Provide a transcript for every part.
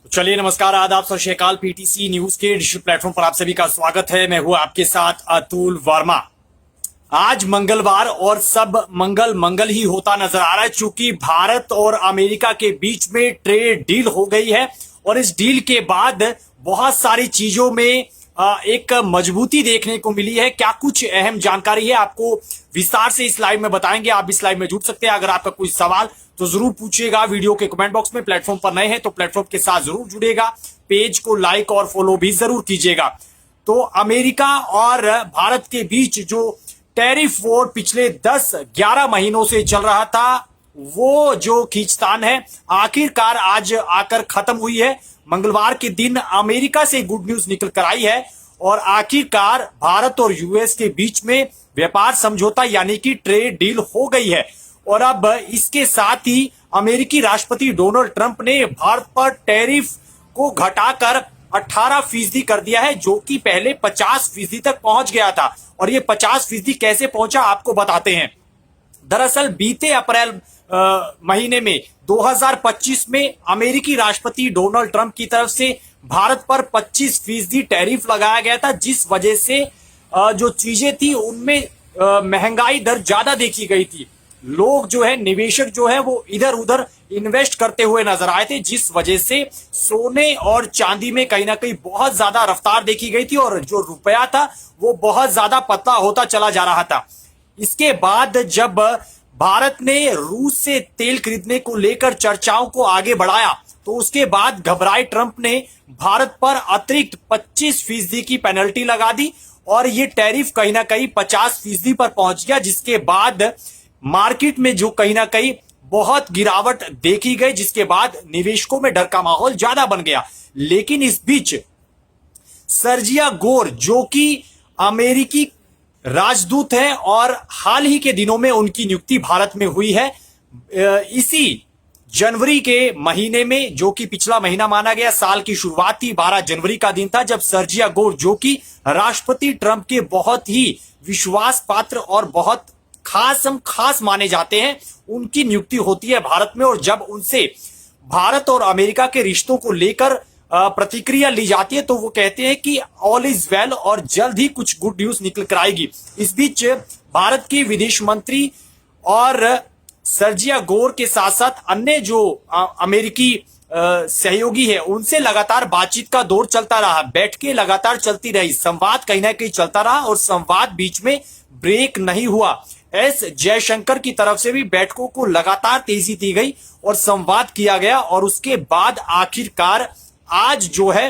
चलिए नमस्कार, आदाब, सत श्री अकाल। पीटीसी न्यूज के डिजिटल प्लेटफॉर्म पर आप सभी का स्वागत है। मैं हूं आपके साथ अतुल वर्मा। आज मंगलवार और सब मंगल मंगल ही होता नजर आ रहा है, चूंकि भारत और अमेरिका के बीच में ट्रेड डील हो गई है और इस डील के बाद बहुत सारी चीजों में एक मजबूती देखने को मिली है। क्या कुछ अहम जानकारी है आपको विस्तार से इस लाइव में बताएंगे। आप इस लाइव में जुड़ सकते हैं। अगर आपका कोई सवाल तो जरूर पूछिएगा वीडियो के कमेंट बॉक्स में। प्लेटफॉर्म पर नए हैं तो प्लेटफॉर्म के साथ जरूर जुड़िएगा। पेज को लाइक और फॉलो भी जरूर कीजिएगा। तो अमेरिका और भारत के बीच जो टैरिफ वॉर पिछले 10-11 महीनों से चल रहा था, वो जो खींचतान है आखिरकार आज आकर खत्म हुई है। मंगलवार के दिन अमेरिका से गुड न्यूज निकल कर आई है और आखिरकार भारत और यूएस के बीच में व्यापार समझौता यानी कि ट्रेड डील हो गई है। और अब इसके साथ ही अमेरिकी राष्ट्रपति डोनाल्ड ट्रंप ने भारत पर टैरिफ को घटाकर 18% कर दिया है, जो कि पहले 50% तक पहुंच गया था। और ये 50% कैसे पहुंचा आपको बताते हैं। दरअसल बीते अप्रैल महीने में 2025 में अमेरिकी राष्ट्रपति डोनाल्ड ट्रंप की तरफ से भारत पर 25% टैरिफ लगाया गया था, जिस वजह से जो चीजें थी उनमें महंगाई दर ज्यादा देखी गई थी। लोग जो है, निवेशक जो है वो इधर उधर इन्वेस्ट करते हुए नजर आए थे, जिस वजह से सोने और चांदी में कहीं ना कहीं बहुत ज्यादा रफ्तार देखी गई थी और जो रुपया था वो बहुत ज्यादा पतला होता चला जा रहा था। इसके बाद जब भारत ने रूस से तेल खरीदने को लेकर चर्चाओं को आगे बढ़ाया तो उसके बाद घबराए ट्रंप ने भारत पर अतिरिक्त 25% की पेनल्टी लगा दी और ये टैरिफ कहीं ना कहीं 50% पर पहुंच गया, जिसके बाद मार्केट में जो कहीं ना कहीं बहुत गिरावट देखी गई, जिसके बाद निवेशकों में डर का माहौल ज्यादा बन गया। लेकिन इस बीच सर्जिया गोर, जो कि अमेरिकी राजदूत है और हाल ही के दिनों में उनकी नियुक्ति भारत में हुई है, इसी जनवरी के महीने में, जो कि पिछला महीना माना गया, साल की शुरुआत थी, 12 जनवरी का दिन था जब सर्जिया गोर, जो कि राष्ट्रपति ट्रंप के बहुत ही विश्वास पात्र और बहुत खास माने जाते हैं, उनकी नियुक्ति होती है भारत में। और जब उनसे भारत और अमेरिका के रिश्तों को लेकर प्रतिक्रिया ली जाती है तो वो कहते हैं कि ऑल इज वेल और जल्द ही कुछ गुड न्यूज निकल कर आएगी। इस बीच भारत के विदेश मंत्री और सर्जिया गोर के साथ साथ अन्य जो अमेरिकी सहयोगी है उनसे लगातार बातचीत का दौर चलता रहा। बैठकें लगातार चलती रही, संवाद कहीं ना कहीं चलता रहा और संवाद बीच में ब्रेक नहीं हुआ। एस जयशंकर की तरफ से भी बैठकों को लगातार तेजी दी गई और संवाद किया गया और उसके बाद आखिरकार आज जो है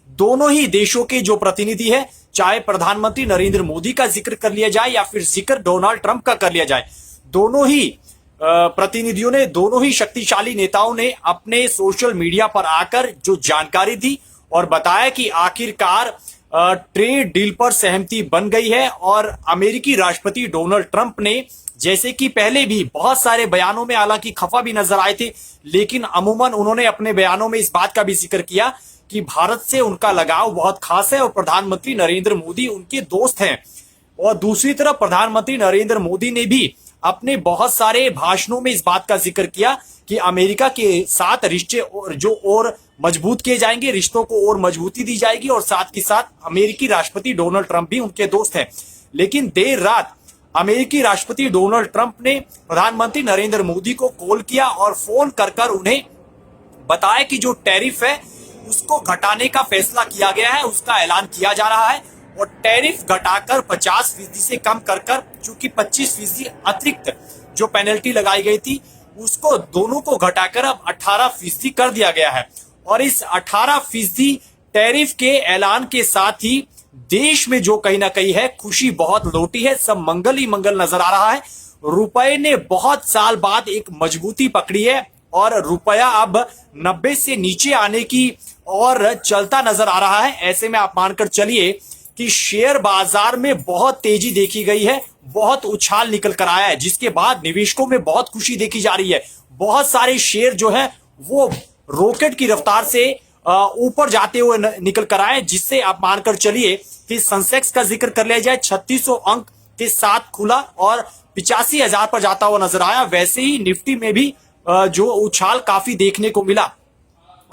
दोनों ही देशों के जो प्रतिनिधि है, चाहे प्रधानमंत्री नरेंद्र मोदी का जिक्र कर लिया जाए या फिर जिक्र डोनाल्ड ट्रंप का कर लिया जाए, दोनों ही प्रतिनिधियों ने, दोनों ही शक्तिशाली नेताओं ने अपने सोशल मीडिया पर आकर जो जानकारी दी और बताया कि आखिरकार ट्रेड डील पर सहमति बन गई है। और अमेरिकी राष्ट्रपति डोनाल्ड ट्रंप ने, जैसे कि पहले भी बहुत सारे बयानों में हालांकि खफा भी नजर आए थे, लेकिन अमूमन उन्होंने अपने बयानों में इस बात का भी जिक्र किया कि भारत से उनका लगाव बहुत खास है और प्रधानमंत्री नरेंद्र मोदी उनके दोस्त हैं। और दूसरी तरफ प्रधानमंत्री नरेंद्र मोदी ने भी अपने बहुत सारे भाषणों में इस बात का जिक्र किया कि अमेरिका के साथ रिश्ते और मजबूत किए जाएंगे, रिश्तों को और मजबूती दी जाएगी और साथ ही साथ अमेरिकी राष्ट्रपति डोनाल्ड ट्रंप भी उनके दोस्त हैं। लेकिन देर रात अमेरिकी राष्ट्रपति डोनाल्ड ट्रंप ने प्रधानमंत्री नरेंद्र मोदी को कॉल किया और फोन कर उन्हें बताया कि जो टैरिफ है उसको घटाने का फैसला किया गया है, उसका ऐलान किया जा रहा है और टैरिफ घटाकर 50% से कम कर चूंकि 25% अतिरिक्त जो पेनल्टी लगाई गई थी उसको दोनों को घटाकर अब 18% कर दिया गया है। और इस 18% टैरिफ के ऐलान के साथ ही देश में जो कहीं ना कहीं है खुशी बहुत लौटी है, सब मंगल ही मंगल नजर आ रहा है। रुपए ने बहुत साल बाद एक मजबूती पकड़ी है और रुपया अब 90 से नीचे आने की और चलता नजर आ रहा है। ऐसे में आप मानकर चलिए कि शेयर बाजार में बहुत तेजी देखी गई है, बहुत उछाल निकल कर आया है, जिसके बाद निवेशकों में बहुत खुशी देखी जा रही है। बहुत सारे शेयर जो है वो रॉकेट की रफ्तार से ऊपर जाते हुए निकल कर आए, जिससे आप मानकर चलिए कि सेंसेक्स का जिक्र कर लिया जाए 3600 अंक के साथ खुला और 85,000 पर जाता हुआ नजर आया। वैसे ही निफ्टी में भी जो उछाल काफी देखने को मिला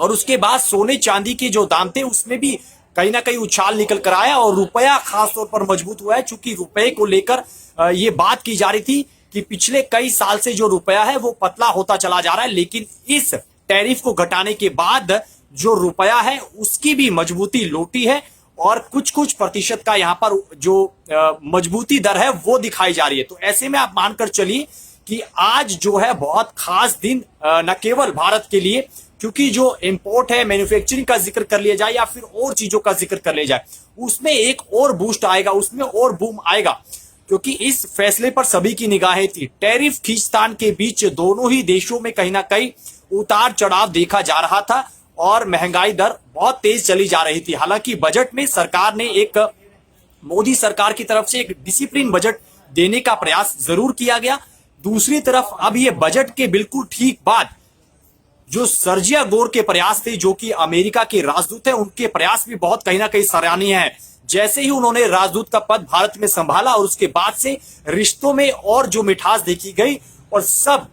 और उसके बाद सोने चांदी के जो दाम थे उसमें भी कहीं ना कहीं उछाल निकल कर आया और रुपया खासतौर पर मजबूत हुआ है, चूंकि रुपए को लेकर ये बात की जा रही थी कि पिछले कई साल से जो रुपया है वो पतला होता चला जा रहा है, लेकिन इस टैरिफ को घटाने के बाद जो रुपया है उसकी भी मजबूती लौटी है और कुछ कुछ प्रतिशत का यहां पर जो मजबूती दर है वो दिखाई जा रही है। तो ऐसे में आप मानकर चलिए कि आज जो है बहुत खास दिन न केवल भारत के लिए, क्योंकि जो इंपोर्ट है, मैन्युफैक्चरिंग का जिक्र कर लिया जाए या फिर और चीजों का जिक्र कर लिया जाए, उसमें एक और बूस्ट आएगा, उसमें और बूम आएगा, क्योंकि इस फैसले पर सभी की निगाहें थी। टैरिफ खींचतान के बीच दोनों ही देशों में कहीं ना कहीं उतार चढ़ाव देखा जा रहा था और महंगाई दर बहुत तेज चली जा रही थी। हालांकि बजट में सरकार ने मोदी सरकार की तरफ से एक डिसिप्लिन बजट देने का प्रयास जरूर किया गया। दूसरी तरफ अब ये बजट के बिल्कुल ठीक बाद जो सर्जिया गोर के प्रयास थे, जो कि अमेरिका के राजदूत हैं, उनके प्रयास भी बहुत कहीं ना कहीं सराहनीय हैं। जैसे ही उन्होंने राजदूत का पद भारत में संभाला और उसके बाद से रिश्तों में और जो मिठास देखी गई और सब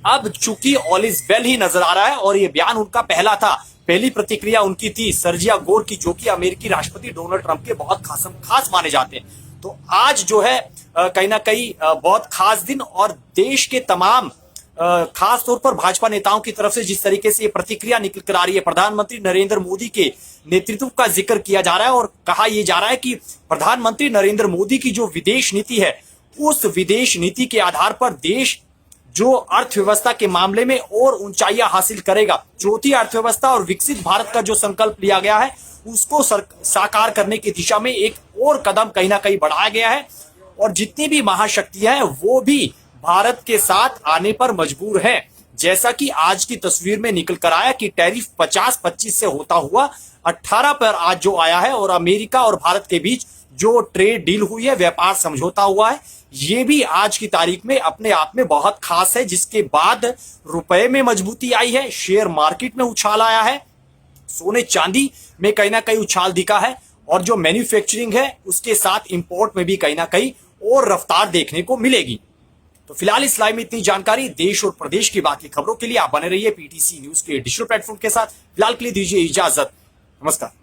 अब चूंकि ऑल इज वेल ही नजर आ रहा है। और ये बयान उनका पहला था, पहली प्रतिक्रिया उनकी थी सर्जिया गोर की, जो कि अमेरिकी राष्ट्रपति डोनाल्ड ट्रंप के बहुत खास माने जाते हैं। तो आज जो है कहीं ना कहीं बहुत खास दिन और देश के तमाम खास तौर पर भाजपा नेताओं की तरफ से जिस तरीके से ये प्रतिक्रिया निकल कर आ रही है, प्रधानमंत्री नरेंद्र मोदी के नेतृत्व का जिक्र किया जा रहा है और कहा यह जा रहा है कि प्रधानमंत्री नरेंद्र मोदी की जो विदेश नीति है, उस विदेश नीति के आधार पर देश जो अर्थव्यवस्था के मामले में और ऊंचाइयां हासिल करेगा। चौथी अर्थव्यवस्था और विकसित भारत का जो संकल्प लिया गया है उसको साकार करने की दिशा में एक और कदम कहीं ना कहीं बढ़ाया गया है और जितनी भी महाशक्तियां हैं वो भी भारत के साथ आने पर मजबूर है। जैसा कि आज की तस्वीर में निकल कर आया कि टैरिफ 50-25 से होता हुआ 18 पर आज जो आया है और अमेरिका और भारत के बीच जो ट्रेड डील हुई है, व्यापार समझौता हुआ है, ये भी आज की तारीख में अपने आप में बहुत खास है, जिसके बाद रुपए में मजबूती आई है, शेयर मार्केट में उछाल आया है, सोने चांदी में कहीं ना कहीं उछाल दिखा है और जो मैन्युफैक्चरिंग है उसके साथ इंपोर्ट में भी कहीं ना कहीं और रफ्तार देखने को मिलेगी। तो फिलहाल इस लाइव में इतनी जानकारी। देश और प्रदेश की बाकी खबरों के लिए आप बने रहिए पीटीसी न्यूज के डिजिटल प्लेटफॉर्म के साथ। फिलहाल के लिए दीजिए इजाजत, नमस्कार।